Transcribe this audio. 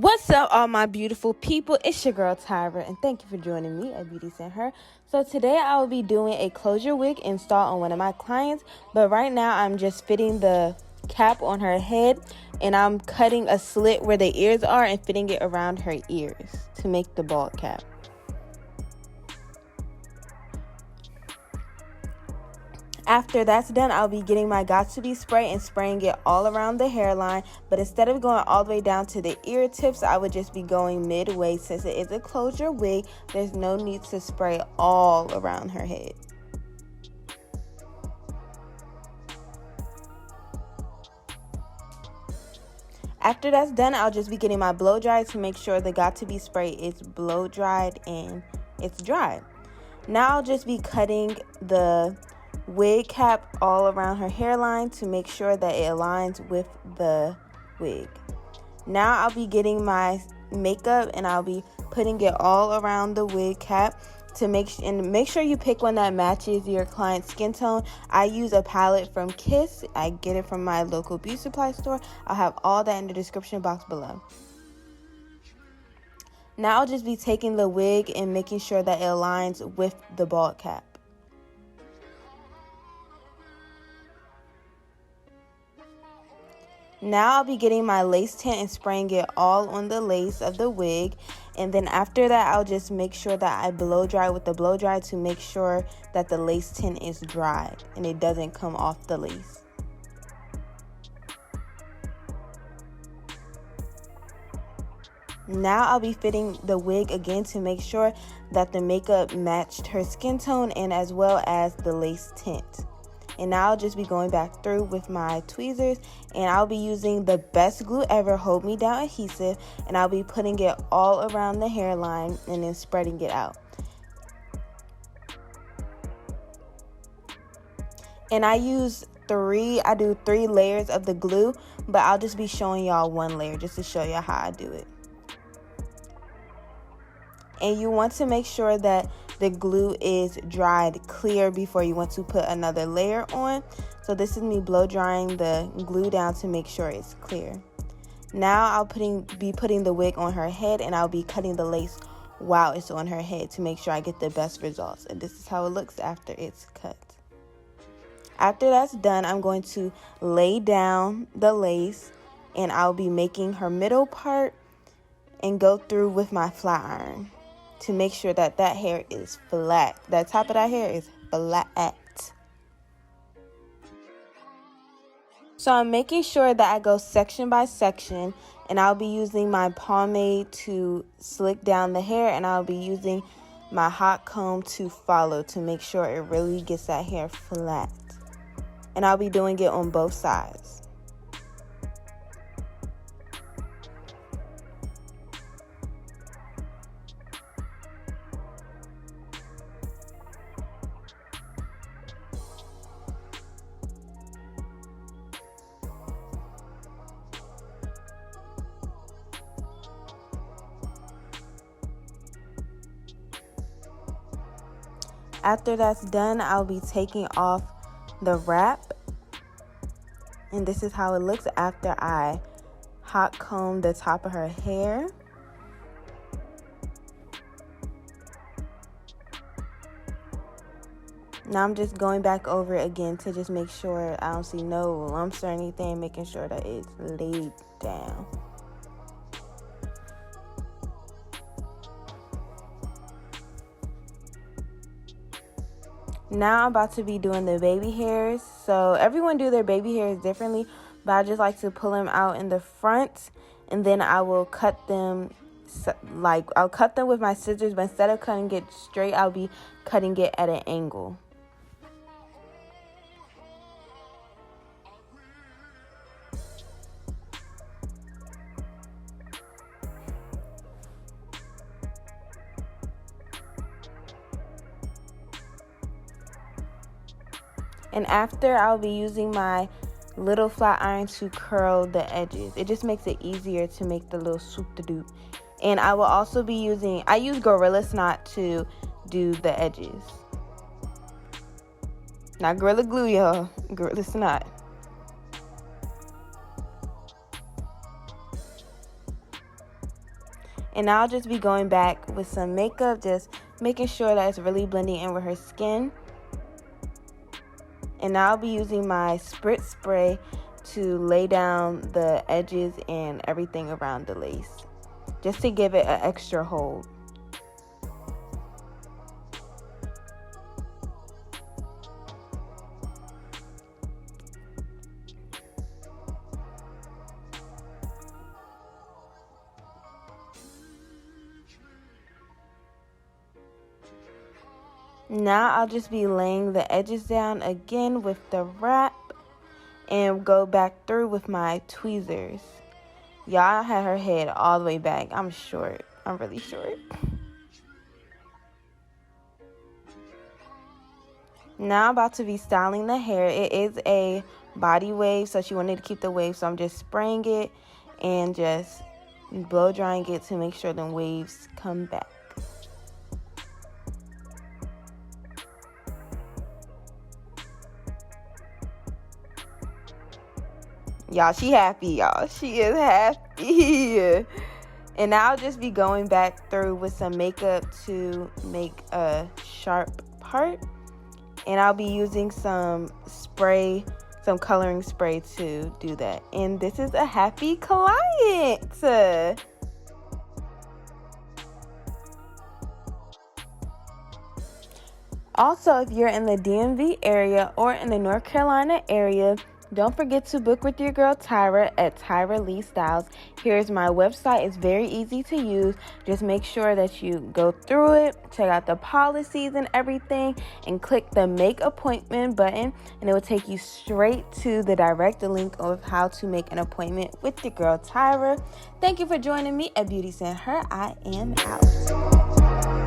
What's up, all my beautiful people? It's your girl Tyra, and thank you for joining me at Beauty Sent Her. So today I will be doing a closure wig install on one of my clients, but right now I'm just fitting the cap on her head, and I'm cutting a slit where the ears are and fitting it around her ears to make the bald cap. After that's done, I'll be getting my Got2b spray and spraying it all around the hairline. But instead of going all the way down to the ear tips, I would just be going midway. Since it is a closure wig, there's no need to spray all around her head. After that's done, I'll just be getting my blow dry to make sure the Got2b spray is blow dried and it's dried. Now I'll just be cutting the wig cap all around her hairline to make sure that it aligns with the wig. Now I'll be getting my makeup and I'll be putting it all around the wig cap to make sure you pick one that matches your client's skin tone. I use a palette from Kiss. I get it from my local beauty supply store. I'll have all that in the description box below. Now I'll just be taking the wig and making sure that it aligns with the bald cap. Now I'll be getting my lace tint and spraying it all on the lace of the wig. And then after that, I'll just make sure that I blow dry with the blow dry to make sure that the lace tint is dry and it doesn't come off the lace. Now I'll be fitting the wig again to make sure that the makeup matched her skin tone and as well as the lace tint. And now I'll just be going back through with my tweezers, and I'll be using the best glue ever, Hold Me Down Adhesive, and I'll be putting it all around the hairline and then spreading it out. And I do 3 layers of the glue, but I'll just be showing y'all 1 layer just to show y'all how I do it. And you want to make sure that the glue is dried clear before you want to put another layer on. So this is me blow drying the glue down to make sure it's clear. Now I'll be putting the wig on her head, and I'll be cutting the lace while it's on her head to make sure I get the best results. And this is how it looks after it's cut. After that's done, I'm going to lay down the lace, and I'll be making her middle part and go through with my flat iron to make sure that that hair is flat. That top of that hair is flat. So I'm making sure that I go section by section, and I'll be using my pomade to slick down the hair, and I'll be using my hot comb to follow to make sure it really gets that hair flat. And I'll be doing it on both sides. After that's done, I'll be taking off the wrap, and this is how it looks after I hot comb the top of her hair. Now I'm just going back over it again to just make sure I don't see no lumps or anything, making sure that it's laid down. Now I'm about to be doing the baby hairs. So everyone do their baby hairs differently, but I just like to pull them out in the front, and then I will cut them I'll cut them with my scissors, but instead of cutting it straight, I'll be cutting it at an angle. And after, I'll be using my little flat iron to curl the edges. It just makes it easier to make the little swoop-de-doop. And I will also be I use Gorilla Snot to do the edges. Not Gorilla Glue, y'all. Gorilla Snot. And now I'll just be going back with some makeup, just making sure that it's really blending in with her skin. And now I'll be using my spritz spray to lay down the edges and everything around the lace, just to give it an extra hold. Now I'll just be laying the edges down again with the wrap and go back through with my tweezers. Y'all had her head all the way back. I'm short. I'm really short. Now I'm about to be styling the hair. It is a body wave, so she wanted to keep the wave, so I'm just spraying it and just blow drying it to make sure the waves come back. Y'all, she happy, y'all. She is happy. And now I'll just be going back through with some makeup to make a sharp part. And I'll be using some spray, some coloring spray to do that. And this is a happy client. Also, if you're in the DMV area or in the North Carolina area, don't forget to book with your girl Tyra at Tyra Lee Styles. Here's my website. It's very easy to use. Just make sure that you go through it, check out the policies and everything, and click the make appointment button, and it will take you straight to the direct link of how to make an appointment with your girl Tyra. Thank you for joining me at Beauty Send Her. I am out.